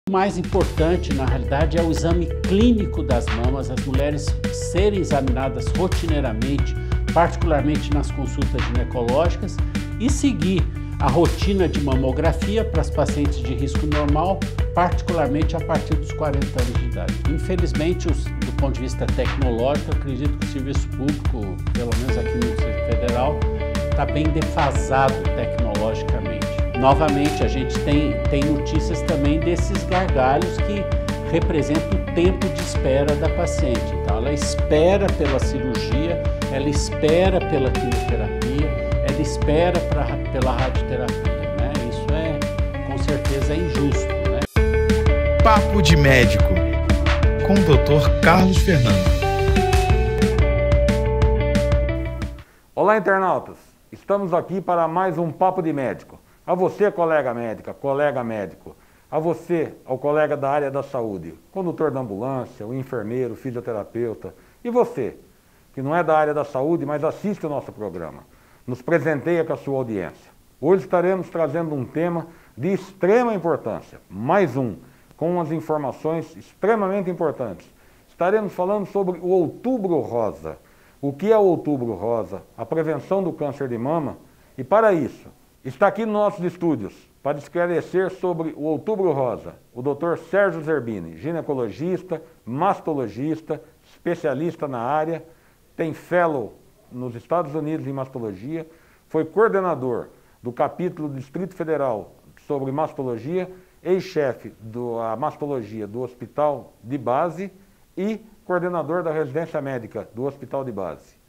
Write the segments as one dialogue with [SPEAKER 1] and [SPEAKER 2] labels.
[SPEAKER 1] O mais importante, na realidade, é o exame clínico das mamas, as mulheres serem examinadas rotineiramente, particularmente nas consultas ginecológicas, e seguir a rotina de mamografia para as pacientes de risco normal, particularmente a partir dos 40 anos de idade. Infelizmente, do ponto de vista tecnológico, acredito que o serviço público, pelo menos aqui no Distrito Federal, está bem defasado tecnologicamente. Novamente, a gente tem notícias também desses gargalhos que representam o tempo de espera da paciente. Então, ela espera pela cirurgia, ela espera pela quimioterapia, ela espera pela radioterapia, né? Isso com certeza é injusto, né?
[SPEAKER 2] Papo de Médico, com o Dr. Carlos Fernando.
[SPEAKER 3] Olá, internautas! Estamos aqui para mais um Papo de Médico. A você, colega médica, colega médico, a você, ao colega da área da saúde, condutor da ambulância, o enfermeiro, o fisioterapeuta, e você, que não é da área da saúde, mas assiste o nosso programa. Nos presenteia com a sua audiência. Hoje estaremos trazendo um tema de extrema importância, mais um, com as informações extremamente importantes. Estaremos falando sobre o Outubro Rosa. O que é o Outubro Rosa? A prevenção do câncer de mama. E para isso, está aqui nos nossos estúdios para esclarecer sobre o Outubro Rosa o Dr. Sérgio Zerbini, ginecologista, mastologista, especialista na área, tem fellow nos Estados Unidos em mastologia, foi coordenador do capítulo do Distrito Federal sobre mastologia, ex-chefe da mastologia do Hospital de Base e coordenador da residência médica do Hospital de Base.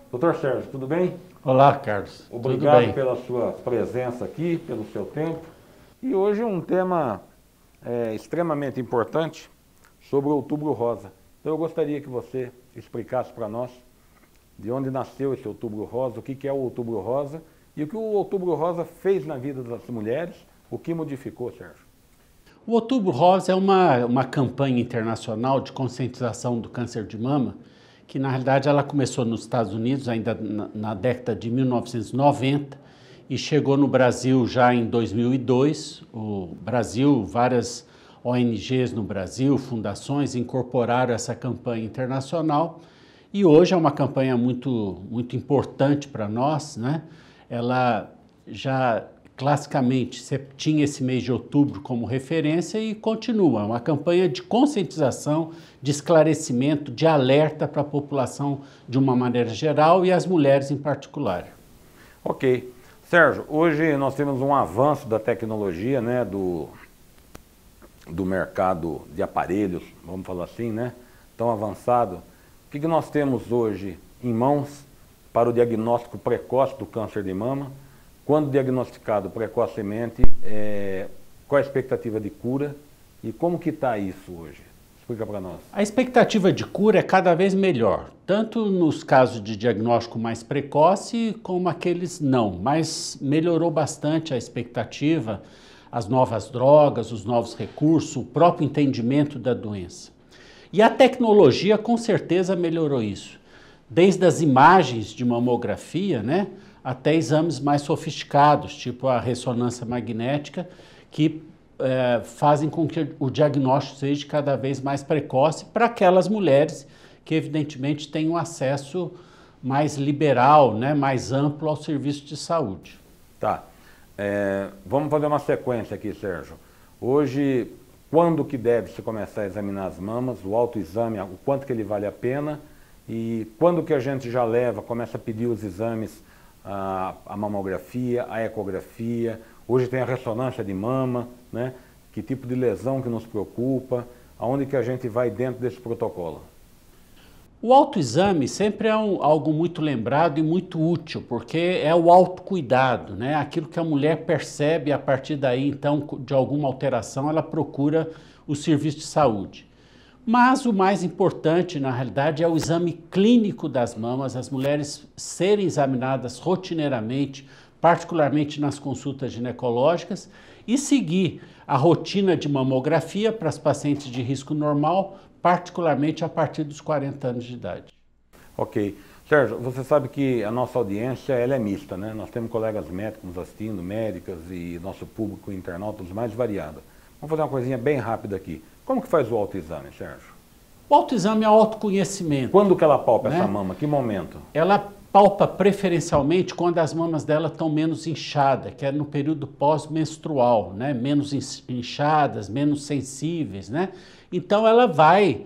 [SPEAKER 3] Doutor Sérgio, tudo bem?
[SPEAKER 1] Olá, Carlos.
[SPEAKER 3] Obrigado
[SPEAKER 1] tudo bem?
[SPEAKER 3] Pela sua presença aqui, pelo seu tempo. E hoje um tema extremamente importante sobre o Outubro Rosa. Então eu gostaria que você explicasse para nós de onde nasceu esse Outubro Rosa, o que é o Outubro Rosa e o que o Outubro Rosa fez na vida das mulheres, o que modificou, Sérgio.
[SPEAKER 1] O Outubro Rosa é uma campanha internacional de conscientização do câncer de mama, que na realidade ela começou nos Estados Unidos ainda na década de 1990 e chegou no Brasil já em 2002. O Brasil, várias ONGs no Brasil, fundações, incorporaram essa campanha internacional e hoje é uma campanha muito importante para nós, né? Ela já classicamente tinha esse mês de outubro como referência e continua. É uma campanha de conscientização, de esclarecimento, de alerta para a população de uma maneira geral e as mulheres em particular.
[SPEAKER 3] Ok. Sérgio, hoje nós temos um avanço da tecnologia, né, do mercado de aparelhos, vamos falar assim, né, tão avançado. O que nós temos hoje em mãos para o diagnóstico precoce do câncer de mama? Quando diagnosticado precocemente, qual a expectativa de cura e como que está isso hoje? Explica para nós.
[SPEAKER 1] A expectativa de cura é cada vez melhor, tanto nos casos de diagnóstico mais precoce como aqueles não, mas melhorou bastante a expectativa, as novas drogas, os novos recursos, o próprio entendimento da doença. E a tecnologia com certeza melhorou isso, desde as imagens de mamografia, né, até exames mais sofisticados, tipo a ressonância magnética, que fazem com que o diagnóstico seja cada vez mais precoce para aquelas mulheres que evidentemente têm um acesso mais liberal, né, mais amplo ao serviço de saúde.
[SPEAKER 3] Tá. Vamos fazer uma sequência aqui, Sérgio. Hoje, quando que deve se começar a examinar as mamas, o autoexame, o quanto que ele vale a pena e quando que a gente já começa a pedir os exames, a mamografia, a ecografia, hoje tem a ressonância de mama, né? Que tipo de lesão que nos preocupa, aonde que a gente vai dentro desse protocolo?
[SPEAKER 1] O autoexame sempre é algo muito lembrado e muito útil, porque é o autocuidado, né? Aquilo que a mulher percebe, a partir daí, então, de alguma alteração, ela procura o serviço de saúde. Mas o mais importante, na realidade, é o exame clínico das mamas, as mulheres serem examinadas rotineiramente, particularmente nas consultas ginecológicas, e seguir a rotina de mamografia para as pacientes de risco normal, particularmente a partir dos 40 anos de idade.
[SPEAKER 3] Ok. Sérgio, você sabe que a nossa audiência ela é mista, né? Nós temos colegas médicos nos assistindo, médicas e nosso público internauta mais variado. Vamos fazer uma coisinha bem rápida aqui. Como que faz o autoexame, Sérgio?
[SPEAKER 1] O autoexame é autoconhecimento.
[SPEAKER 3] Quando que ela palpa,
[SPEAKER 1] né?
[SPEAKER 3] essa mama? Que momento?
[SPEAKER 1] Ela palpa preferencialmente quando as mamas dela estão menos inchadas, que é no período pós-menstrual, né? Menos inchadas, menos sensíveis, né? Então ela vai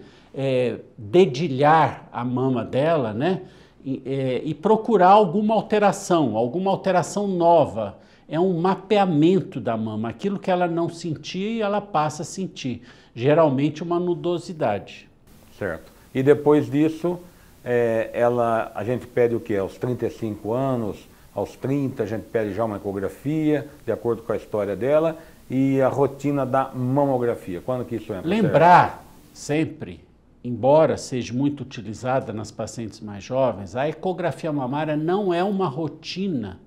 [SPEAKER 1] dedilhar a mama dela, né? E procurar alguma alteração nova. É um mapeamento da mama, aquilo que ela não sentia, ela passa a sentir. Geralmente uma nudosidade.
[SPEAKER 3] Certo. E depois disso, a gente pede o quê? Aos 35 anos, aos 30, a gente pede já uma ecografia, de acordo com a história dela, e a rotina da mamografia. Quando que isso entra?
[SPEAKER 1] Lembrar sempre, embora seja muito utilizada nas pacientes mais jovens, a ecografia mamária não é uma rotina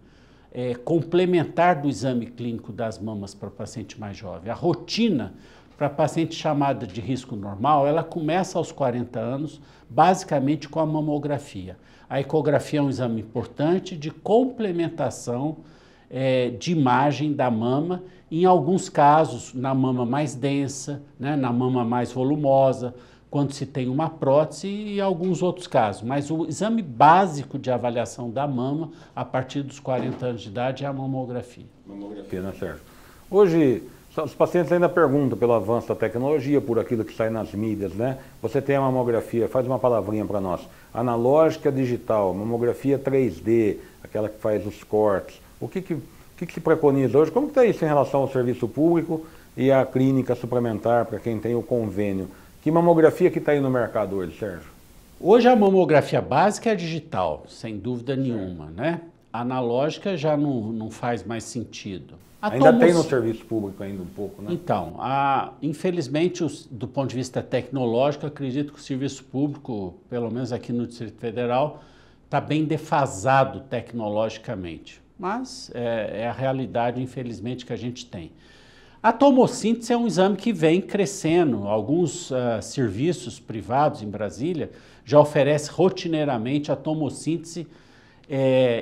[SPEAKER 1] complementar do exame clínico das mamas para o paciente mais jovem. A rotina para paciente chamada de risco normal, ela começa aos 40 anos, basicamente com a mamografia. A ecografia é um exame importante de complementação de imagem da mama, em alguns casos na mama mais densa, né, na mama mais volumosa, quando se tem uma prótese e alguns outros casos. Mas o exame básico de avaliação da mama, a partir dos 40 anos de idade, é a mamografia.
[SPEAKER 3] Mamografia, né, Sérgio? Hoje, os pacientes ainda perguntam pelo avanço da tecnologia, por aquilo que sai nas mídias, né? Você tem a mamografia, faz uma palavrinha para nós. Analógica digital, mamografia 3D, aquela que faz os cortes. O que se preconiza hoje? Como que está isso em relação ao serviço público e à clínica suplementar, para quem tem o convênio? Que mamografia que está aí no mercado hoje, Sérgio?
[SPEAKER 1] Hoje a mamografia básica é digital, sem dúvida nenhuma, né? A analógica já não faz mais sentido.
[SPEAKER 3] Ainda tem no serviço público ainda um pouco, né?
[SPEAKER 1] Então, infelizmente, do ponto de vista tecnológico, acredito que o serviço público, pelo menos aqui no Distrito Federal, está bem defasado tecnologicamente. Mas é a realidade, infelizmente, que a gente tem. A tomossíntese é um exame que vem crescendo. Alguns serviços privados em Brasília já oferecem rotineiramente a tomossíntese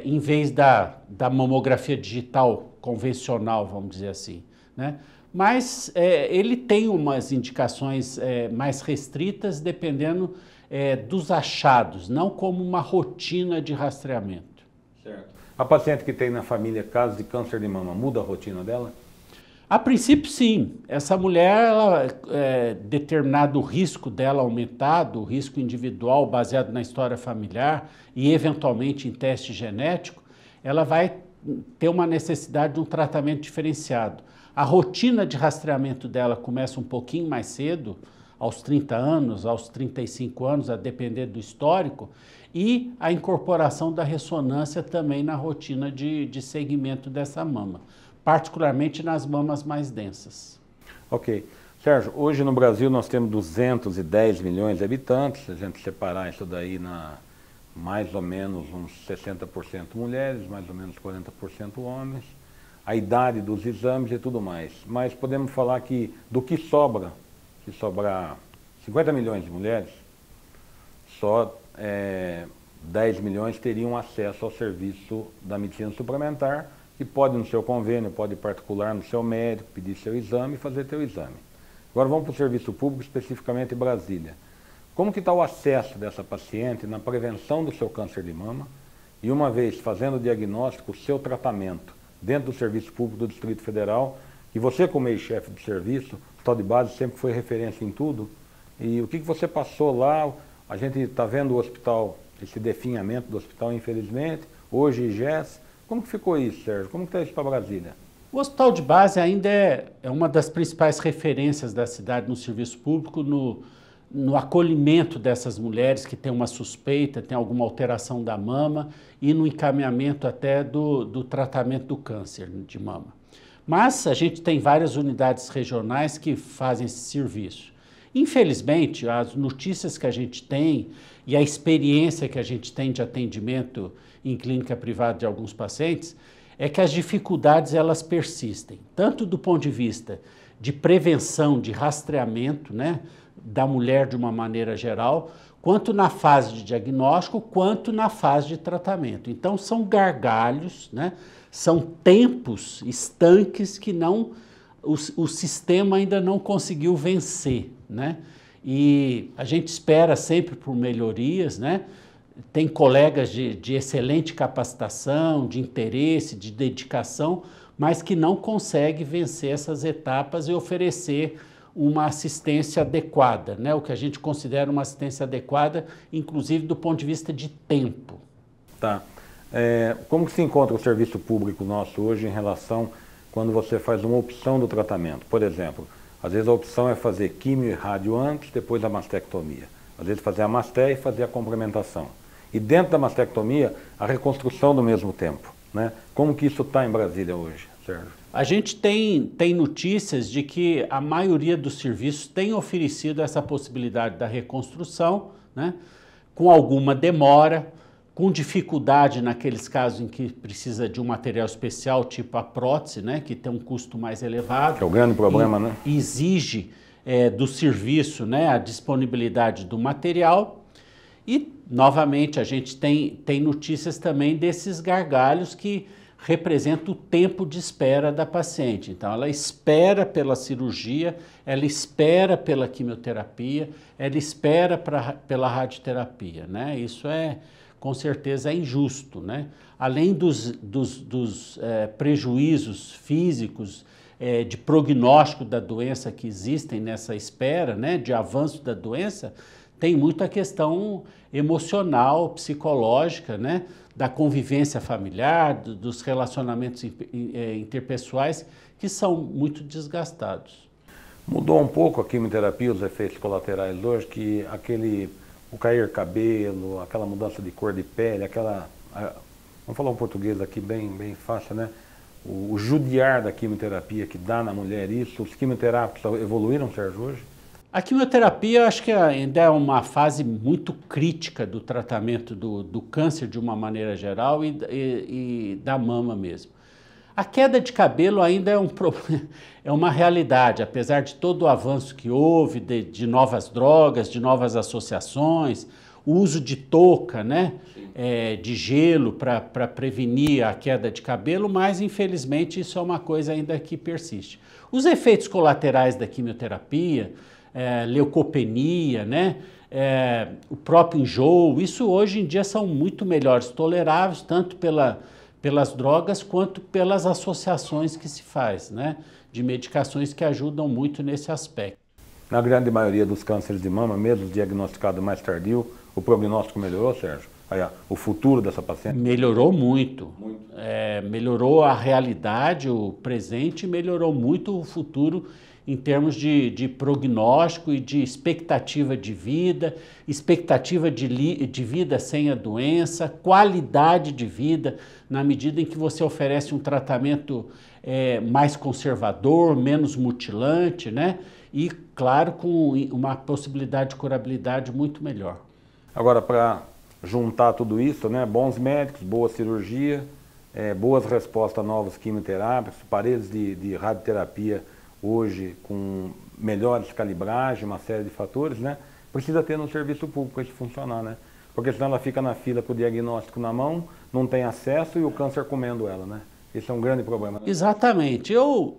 [SPEAKER 1] em vez da mamografia digital convencional, vamos dizer assim, né? Mas ele tem umas indicações mais restritas, dependendo dos achados, não como uma rotina de rastreamento.
[SPEAKER 3] Certo. A paciente que tem na família caso de câncer de mama, muda a rotina dela?
[SPEAKER 1] A princípio, sim. Essa mulher, determinado o risco dela aumentado, o risco individual baseado na história familiar e eventualmente em teste genético, ela vai ter uma necessidade de um tratamento diferenciado. A rotina de rastreamento dela começa um pouquinho mais cedo, aos 30 anos, aos 35 anos, a depender do histórico, e a incorporação da ressonância também na rotina de segmento dessa mama, particularmente nas mamas mais densas.
[SPEAKER 3] Ok. Sérgio, hoje no Brasil nós temos 210 milhões de habitantes, se a gente separar isso daí na mais ou menos uns 60% mulheres, mais ou menos 40% homens, a idade dos exames e tudo mais. Mas podemos falar que do que sobra, se sobrar 50 milhões de mulheres, só 10 milhões teriam acesso ao serviço da medicina suplementar, que pode no seu convênio, pode particular no seu médico, pedir seu exame e fazer teu exame. Agora vamos para o serviço público, especificamente em Brasília. Como que está o acesso dessa paciente na prevenção do seu câncer de mama e, uma vez fazendo o diagnóstico, o seu tratamento dentro do serviço público do Distrito Federal, e você como ex-chefe do serviço, o hospital de base sempre foi referência em tudo, e o que você passou lá? A gente está vendo o hospital, esse definhamento do hospital, infelizmente, hoje IGES. Como que ficou isso, Sérgio? Como que está isso para Brasília?
[SPEAKER 1] O hospital de base ainda é uma das principais referências da cidade no serviço público, no acolhimento dessas mulheres que têm uma suspeita, tem alguma alteração da mama e no encaminhamento até do tratamento do câncer de mama. Mas a gente tem várias unidades regionais que fazem esse serviço. Infelizmente, as notícias que a gente tem e a experiência que a gente tem de atendimento em clínica privada de alguns pacientes é que as dificuldades elas persistem, tanto do ponto de vista de prevenção, de rastreamento, né, da mulher de uma maneira geral, quanto na fase de diagnóstico, quanto na fase de tratamento. Então são gargalhos, né, são tempos estanques que não o sistema ainda não conseguiu vencer, né? E a gente espera sempre por melhorias, né? Tem colegas de excelente capacitação, de interesse, de dedicação, mas que não conseguem vencer essas etapas e oferecer uma assistência adequada, né? O que a gente considera uma assistência adequada, inclusive do ponto de vista de tempo.
[SPEAKER 3] Tá. Como que se encontra o serviço público nosso hoje em relação quando você faz uma opção do tratamento? Por exemplo, às vezes a opção é fazer químio e rádio antes, depois a mastectomia. Às vezes fazer a masté e fazer a complementação. E dentro da mastectomia, a reconstrução do mesmo tempo, né? Como que isso está em Brasília hoje, Sérgio?
[SPEAKER 1] A gente tem notícias de que a maioria dos serviços tem oferecido essa possibilidade da reconstrução, né? Com alguma demora, com dificuldade naqueles casos em que precisa de um material especial, tipo a prótese, né, que tem um custo mais elevado.
[SPEAKER 3] Que é o grande problema, né?
[SPEAKER 1] Exige do serviço, né, a disponibilidade do material. E, novamente, a gente tem notícias também desses gargalhos que representam o tempo de espera da paciente. Então, ela espera pela cirurgia, ela espera pela quimioterapia, ela espera pela radioterapia, né? Isso com certeza é injusto, né? Além dos prejuízos físicos, de prognóstico da doença que existem nessa espera, né? De avanço da doença, tem muita questão emocional, psicológica, né? Da convivência familiar, dos relacionamentos interpessoais, que são muito desgastados.
[SPEAKER 3] Mudou um pouco a quimioterapia, os efeitos colaterais hoje, que o cair cabelo, aquela mudança de cor de pele, vamos falar um português aqui bem fácil, né? O judiar da quimioterapia que dá na mulher, isso, os quimioterápicos evoluíram, Sérgio, hoje?
[SPEAKER 1] A quimioterapia, eu acho que ainda é uma fase muito crítica do tratamento do câncer de uma maneira geral e da mama mesmo. A queda de cabelo ainda é é uma realidade, apesar de todo o avanço que houve de novas drogas, de novas associações, o uso de touca, né, de gelo para prevenir a queda de cabelo, mas infelizmente isso é uma coisa ainda que persiste. Os efeitos colaterais da quimioterapia, leucopenia, né, o próprio enjoo, isso hoje em dia são muito melhores toleráveis, tanto pelas drogas quanto pelas associações que se faz, né, de medicações que ajudam muito nesse aspecto.
[SPEAKER 3] Na grande maioria dos cânceres de mama, mesmo diagnosticado mais tardio, o prognóstico melhorou, Sérgio? O futuro dessa paciente?
[SPEAKER 1] Melhorou muito. Melhorou a realidade, o presente, e melhorou muito o futuro em termos de prognóstico e de expectativa de vida sem a doença, qualidade de vida, na medida em que você oferece um tratamento mais conservador, menos mutilante, né? E, claro, com uma possibilidade de curabilidade muito melhor.
[SPEAKER 3] Agora, para juntar tudo isso, né? Bons médicos, boa cirurgia, boas respostas a novos quimioterápicos, paredes de radioterapia hoje com melhores calibragens, uma série de fatores, né? Precisa ter no serviço público para isso funcionar, né? Porque senão ela fica na fila com o diagnóstico na mão, não tem acesso e o câncer comendo ela, né? Esse é um grande problema, né?
[SPEAKER 1] Exatamente. Eu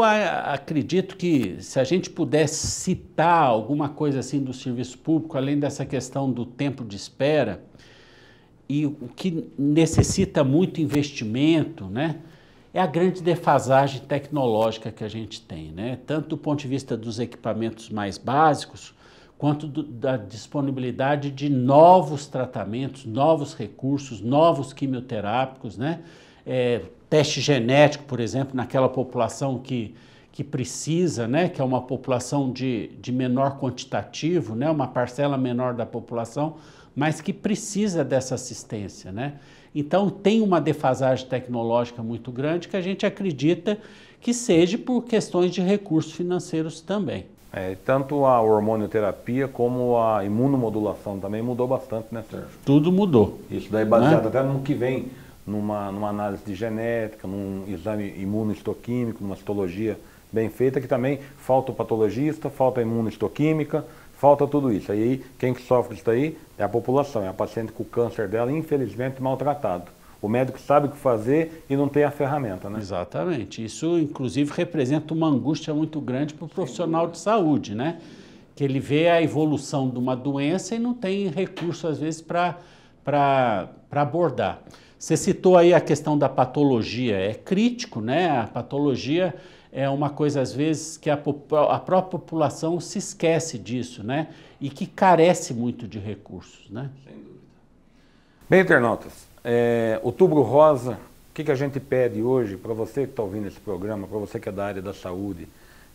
[SPEAKER 1] acredito que se a gente pudesse citar alguma coisa assim do serviço público, além dessa questão do tempo de espera, e o que necessita muito investimento, né? É a grande defasagem tecnológica que a gente tem, né? Tanto do ponto de vista dos equipamentos mais básicos, quanto da disponibilidade de novos tratamentos, novos recursos, novos quimioterápicos, né? Teste genético, por exemplo, naquela população que precisa, né? Que é uma população de menor quantitativo, né? Uma parcela menor da população, mas que precisa dessa assistência, né? Então, tem uma defasagem tecnológica muito grande que a gente acredita que seja por questões de recursos financeiros também.
[SPEAKER 3] Tanto a hormonioterapia como a imunomodulação também mudou bastante, né, Sérgio?
[SPEAKER 1] Tudo mudou.
[SPEAKER 3] Isso daí baseado até no que vem numa análise de genética, num exame imunohistoquímico, numa citologia bem feita, que também falta o patologista, falta a imunohistoquímica, falta tudo isso. Aí quem que sofre disso aí é a população, é a paciente com o câncer dela, infelizmente, maltratado. O médico sabe o que fazer e não tem a ferramenta, né?
[SPEAKER 1] Exatamente. Isso, inclusive, representa uma angústia muito grande para o profissional de saúde, né? Que ele vê a evolução de uma doença e não tem recurso, às vezes, para abordar. Você citou aí a questão da patologia. É crítico, né? A patologia é uma coisa, às vezes, que a própria população se esquece disso, né? E que carece muito de recursos, né?
[SPEAKER 3] Sem dúvida. Bem, internautas, Outubro Rosa, o que a gente pede hoje para você que está ouvindo esse programa, para você que é da área da saúde,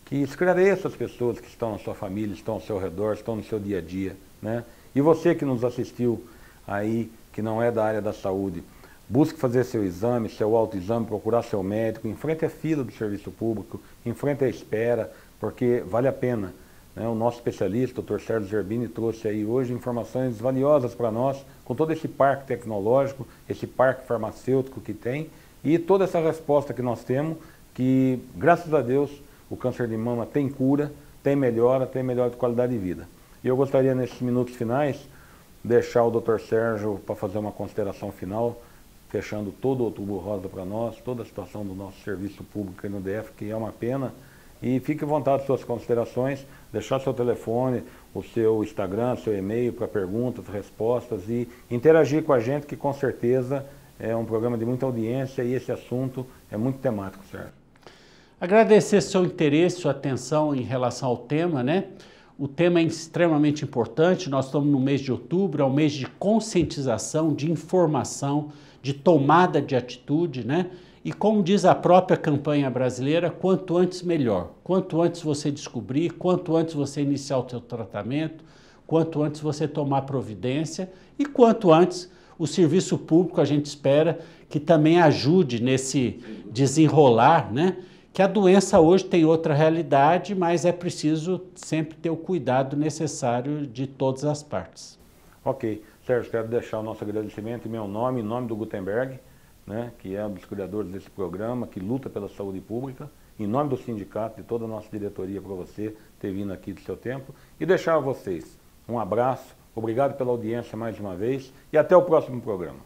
[SPEAKER 3] que esclareça as pessoas que estão na sua família, estão ao seu redor, estão no seu dia a dia, né? E você que nos assistiu aí, que não é da área da saúde, busque fazer seu exame, seu autoexame, procurar seu médico, enfrente a fila do serviço público, enfrente a espera, porque vale a pena. Né? O nosso especialista, o Dr. Sérgio Zerbini, trouxe aí hoje informações valiosas para nós, com todo esse parque tecnológico, esse parque farmacêutico que tem, e toda essa resposta que nós temos, que, graças a Deus, o câncer de mama tem cura, tem melhora de qualidade de vida. E eu gostaria, nesses minutos finais, deixar o Dr. Sérgio para fazer uma consideração final, fechando todo o Outubro Rosa para nós, toda a situação do nosso serviço público aí no DF, que é uma pena. E fique à vontade de suas considerações, deixar seu telefone, o seu Instagram, seu e-mail para perguntas, respostas e interagir com a gente, que com certeza é um programa de muita audiência e esse assunto é muito temático, Sérgio.
[SPEAKER 1] Agradecer seu interesse, sua atenção em relação ao tema, né? O tema é extremamente importante, nós estamos no mês de outubro, é um mês de conscientização, de informação, de tomada de atitude, né? E como diz a própria campanha brasileira, quanto antes melhor. Quanto antes você descobrir, quanto antes você iniciar o seu tratamento, quanto antes você tomar providência e quanto antes o serviço público, a gente espera que também ajude nesse desenrolar, né? Que a doença hoje tem outra realidade, mas é preciso sempre ter o cuidado necessário de todas as partes.
[SPEAKER 3] Ok. Sérgio, quero deixar o nosso agradecimento em meu nome, em nome do Gutenberg, né, que é um dos criadores desse programa, que luta pela saúde pública, em nome do sindicato e toda a nossa diretoria para você ter vindo aqui do seu tempo, e deixar a vocês um abraço, obrigado pela audiência mais uma vez, e até o próximo programa.